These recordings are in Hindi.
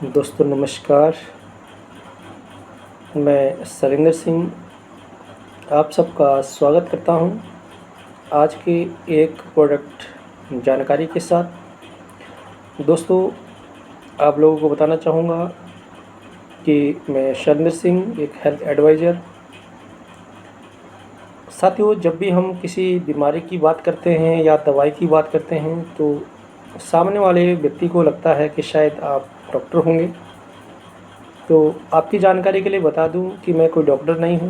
दोस्तों नमस्कार। मैं सरिंदर सिंह आप सबका स्वागत करता हूं आज की एक प्रोडक्ट जानकारी के साथ। दोस्तों आप लोगों को बताना चाहूँगा कि मैं सरिंदर सिंह एक हेल्थ एडवाइज़र। साथियों, जब भी हम किसी बीमारी की बात करते हैं या दवाई की बात करते हैं तो सामने वाले व्यक्ति को लगता है कि शायद आप डॉक्टर होंगे। तो आपकी जानकारी के लिए बता दूं कि मैं कोई डॉक्टर नहीं हूं,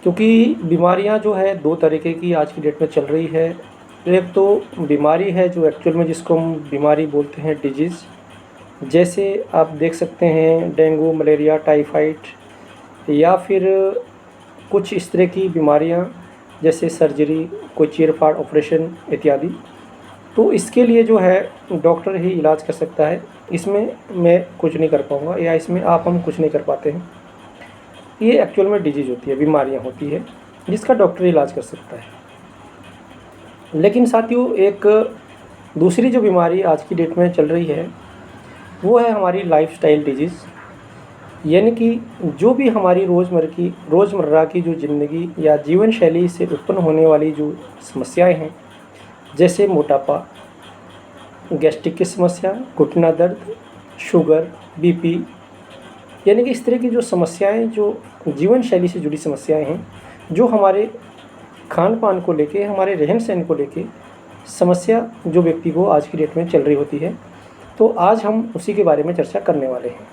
क्योंकि बीमारियां जो है दो तरीके की आज की डेट में चल रही है। एक तो बीमारी है जो एक्चुअल में जिसको हम बीमारी बोलते हैं डिजीज़, जैसे आप देख सकते हैं डेंगू, मलेरिया, टाइफाइड या फिर कुछ इस तरह की बीमारियां जैसे सर्जरी, कोई चीरफाड़ ऑपरेशन इत्यादि। तो इसके लिए जो है डॉक्टर ही इलाज कर सकता है। इसमें मैं कुछ नहीं कर पाऊँगा या इसमें हम कुछ नहीं कर पाते हैं। ये एक्चुअल में डिजीज़ होती है, बीमारियां होती है जिसका डॉक्टर इलाज कर सकता है। लेकिन साथियों, एक दूसरी जो बीमारी आज की डेट में चल रही है वो है हमारी लाइफस्टाइल डिजीज़, यानी कि जो भी हमारी रोज़मर्रा की जो ज़िंदगी या जीवन शैली से उत्पन्न होने वाली जो समस्याएं हैं, जैसे मोटापा, गैस्ट्रिक की समस्या, घुटना दर्द, शुगर, बीपी, यानी कि इस तरह की जो समस्याएं जो जीवन शैली से जुड़ी समस्याएं हैं, जो हमारे खान पान को लेके, हमारे रहन सहन को लेके समस्या जो व्यक्ति को आज की डेट में चल रही होती है, तो आज हम उसी के बारे में चर्चा करने वाले हैं।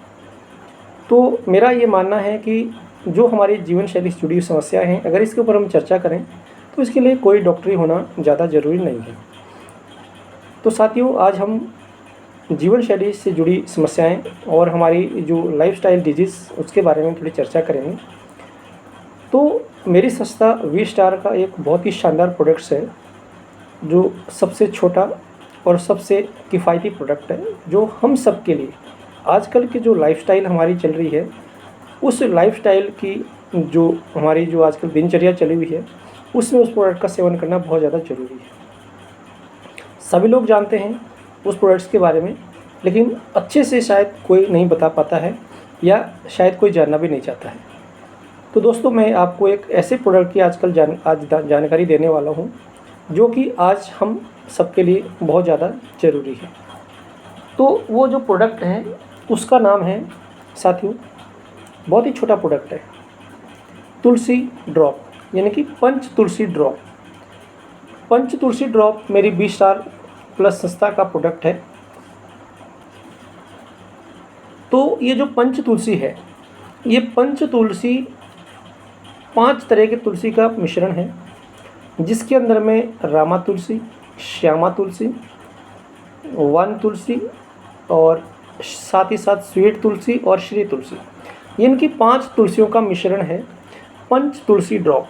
तो मेरा ये मानना है कि जो हमारी जीवन शैली से जुड़ी हुई समस्याएं हैं, अगर इसके ऊपर हम चर्चा करें तो इसके लिए कोई डॉक्टरी होना ज़्यादा ज़रूरी नहीं है। तो साथियों, आज हम जीवन शैली से जुड़ी समस्याएं और हमारी जो लाइफस्टाइल डिजीज़ उसके बारे में थोड़ी चर्चा करेंगे। तो मेरी संस्था वी स्टार का एक बहुत ही शानदार प्रोडक्ट्स है, जो सबसे छोटा और सबसे किफ़ायती प्रोडक्ट है, जो हम सब के लिए आजकल की जो लाइफस्टाइल हमारी चल रही है, उस लाइफस्टाइल की जो हमारी जो आजकल दिनचर्या चली हुई है, उसमें उस प्रोडक्ट का सेवन करना बहुत ज़्यादा ज़रूरी है। सभी लोग जानते हैं उस प्रोडक्ट्स के बारे में, लेकिन अच्छे से शायद कोई नहीं बता पाता है या शायद कोई जानना भी नहीं चाहता है। तो दोस्तों, मैं आपको एक ऐसे प्रोडक्ट की आजकल जानकारी देने वाला हूं, जो कि आज हम सबके लिए बहुत ज़्यादा ज़रूरी है। तो वो जो प्रोडक्ट है उसका नाम है, साथियों, बहुत ही छोटा प्रोडक्ट है, तुलसी ड्रॉप, यानी कि पंच तुलसी ड्रॉप। पंच तुलसी ड्रॉप मेरी वी स्टार प्लस संस्था का प्रोडक्ट है। तो ये जो पंच तुलसी है, ये पंच तुलसी 5 तरह के तुलसी का मिश्रण है, जिसके अंदर में रामा तुलसी, श्यामा तुलसी, वन तुलसी और साथ ही साथ स्वीट तुलसी और श्री तुलसी, इनकी 5 तुलसियों का मिश्रण है पंच तुलसी ड्रॉप।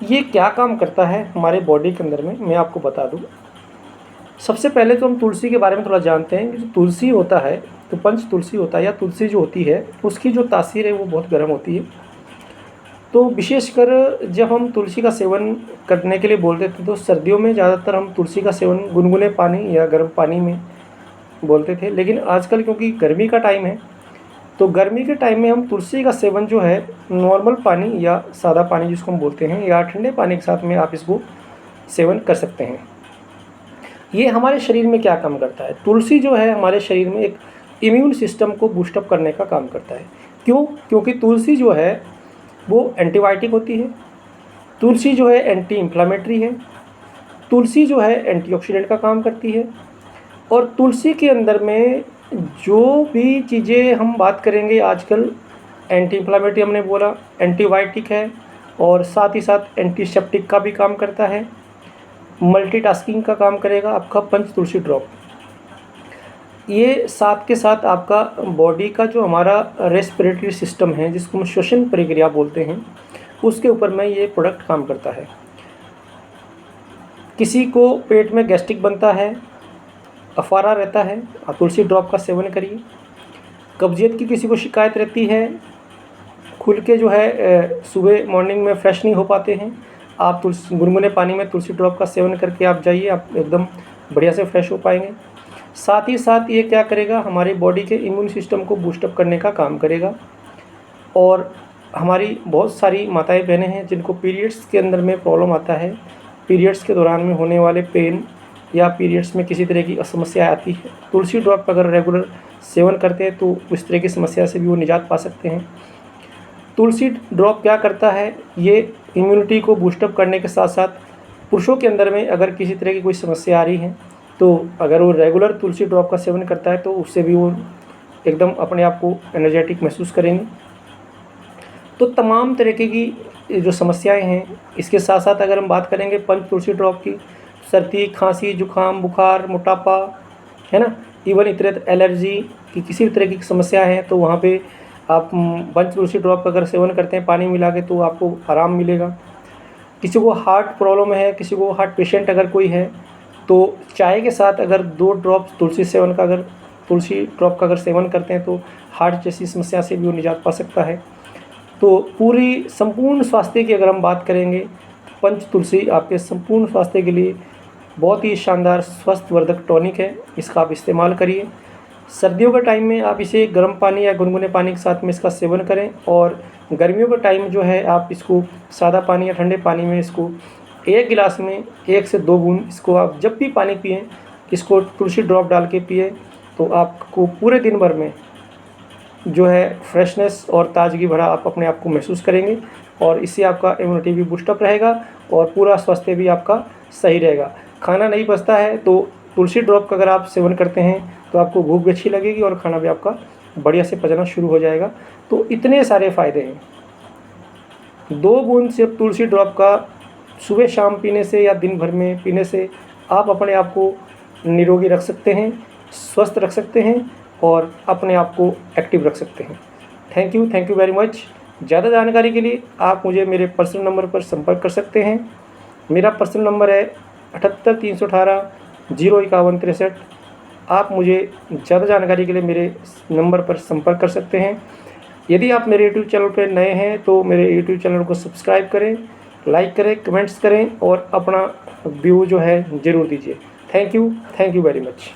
ये क्या काम करता है हमारे बॉडी के अंदर में, मैं आपको बता दूं। सबसे पहले तो हम तुलसी के बारे में थोड़ा जानते हैं कि जो तुलसी होता है, तो पंच तुलसी होता है या तुलसी जो होती है, उसकी जो तासीर है वो बहुत गर्म होती है। तो विशेषकर जब हम तुलसी का सेवन करने के लिए बोलते थे, तो सर्दियों में ज़्यादातर हम तुलसी का सेवन गुनगुने पानी या गर्म पानी में बोलते थे। लेकिन आजकल क्योंकि गर्मी का टाइम है, तो गर्मी के टाइम में हम तुलसी का सेवन जो है नॉर्मल पानी या सादा पानी जिसको हम बोलते हैं, या ठंडे पानी के साथ में आप इसको सेवन कर सकते हैं। ये हमारे शरीर में क्या काम करता है? तुलसी जो है हमारे शरीर में एक इम्यून सिस्टम को बूस्टअप करने का काम करता है। क्यों? क्योंकि तुलसी जो है वो एंटीबायोटिक होती है, तुलसी जो है एंटी इन्फ्लामेटरी है, तुलसी जो है एंटीऑक्सीडेंट का काम करती है। और तुलसी के अंदर में जो भी चीज़ें हम बात करेंगे आजकल, एंटी इन्फ्लामेटरी हमने बोला, एंटीबायोटिक है और साथ ही साथ एंटीसेप्टिक का भी काम करता है, मल्टीटास्किंग का काम करेगा आपका पंच तुलसी ड्रॉप। ये साथ के साथ आपका बॉडी का जो हमारा रेस्पिरेटरी सिस्टम है, जिसको हम श्वसन प्रक्रिया बोलते हैं, उसके ऊपर में ये प्रोडक्ट काम करता है। किसी को पेट में गैस्ट्रिक बनता है, अफारा रहता है, आप तुलसी ड्रॉप का सेवन करिए। कब्जियत की किसी को शिकायत रहती है, खुल के जो है सुबह मॉर्निंग में फ्रेश नहीं हो पाते हैं, आप गुनगुने पानी में तुलसी ड्रॉप का सेवन करके आप जाइए, आप एकदम बढ़िया से फ्रेश हो पाएंगे। साथ ही साथ ये क्या करेगा, हमारे बॉडी के इम्यून सिस्टम को बूस्टअप करने का काम करेगा। और हमारी बहुत सारी माताएं बहनें हैं जिनको पीरियड्स के अंदर में प्रॉब्लम आता है, पीरियड्स के दौरान में होने वाले पेन या पीरियड्स में किसी तरह की समस्या आती है, तुलसी ड्रॉप अगर रेगुलर सेवन करते हैं तो उस तरह की समस्या से भी वो निजात पा सकते हैं। तुलसी ड्रॉप क्या करता है, ये इम्यूनिटी को बूस्टअप करने के साथ साथ पुरुषों के अंदर में अगर किसी तरह की कोई समस्या आ रही है तो अगर वो रेगुलर तुलसी ड्रॉप का सेवन करता है तो उससे भी वो एकदम अपने आप को एनर्जेटिक महसूस करेंगे। तो तमाम तरीके की जो समस्याएं हैं, इसके साथ साथ अगर हम बात करेंगे पंच तुलसी ड्रॉप की, सर्दी, खांसी, जुकाम, बुखार, मोटापा, है ना, इवन इतरत एलर्जी की किसी भी तरह की समस्या है तो वहाँ पे आप पंच तुलसी ड्रॉप अगर सेवन करते हैं पानी मिला के तो आपको आराम मिलेगा। किसी को हार्ट प्रॉब्लम है, किसी को हार्ट पेशेंट अगर कोई है तो चाय के साथ अगर 2 ड्रॉप तुलसी ड्रॉप का अगर सेवन करते हैं तो हार्ट जैसी समस्या से भी वो निजात पा सकता है। तो पूरी संपूर्ण स्वास्थ्य की अगर हम बात करेंगे, पंच तुलसी आपके संपूर्ण स्वास्थ्य के लिए बहुत ही शानदार स्वास्थ्यवर्धक टॉनिक है, इसका आप इस्तेमाल करिए। सर्दियों के टाइम में आप इसे गर्म पानी या गुनगुने पानी के साथ में इसका सेवन करें, और गर्मियों का टाइम जो है आप इसको सादा पानी या ठंडे पानी में इसको 1 गिलास में 1 से 2 बूंद इसको आप जब भी पानी पिएं इसको तुलसी ड्रॉप डाल के पिए तो आपको पूरे दिन भर में जो है फ्रेशनेस और ताजगी भरा आप अपने आप को महसूस करेंगे, और इससे आपका इम्यूनिटी भी बूस्टअप रहेगा और पूरा स्वास्थ्य भी आपका सही रहेगा। खाना नहीं पचता है तो तुलसी ड्रॉप का अगर आप सेवन करते हैं तो आपको भूख भी अच्छी लगेगी और खाना भी आपका बढ़िया से पचना शुरू हो जाएगा। तो इतने सारे फ़ायदे हैं। 2 बूंद सिर्फ तुलसी ड्रॉप का सुबह शाम पीने से या दिन भर में पीने से आप अपने आप को निरोगी रख सकते हैं, स्वस्थ रख सकते हैं और अपने आप को एक्टिव रख सकते हैं। Thank you very much. ज़्यादा जानकारी के लिए आप मुझे मेरे पर्सनल नंबर पर संपर्क कर सकते हैं। मेरा पर्सनल नंबर है 78 318 05163। आप मुझे ज़्यादा जानकारी के लिए मेरे नंबर पर संपर्क कर सकते हैं। यदि आप मेरे यूट्यूब चैनल पर नए हैं तो मेरे यूट्यूब चैनल को सब्सक्राइब करें, लाइक करें, कमेंट्स करें और अपना व्यू जो है ज़रूर दीजिए। Thank you very much.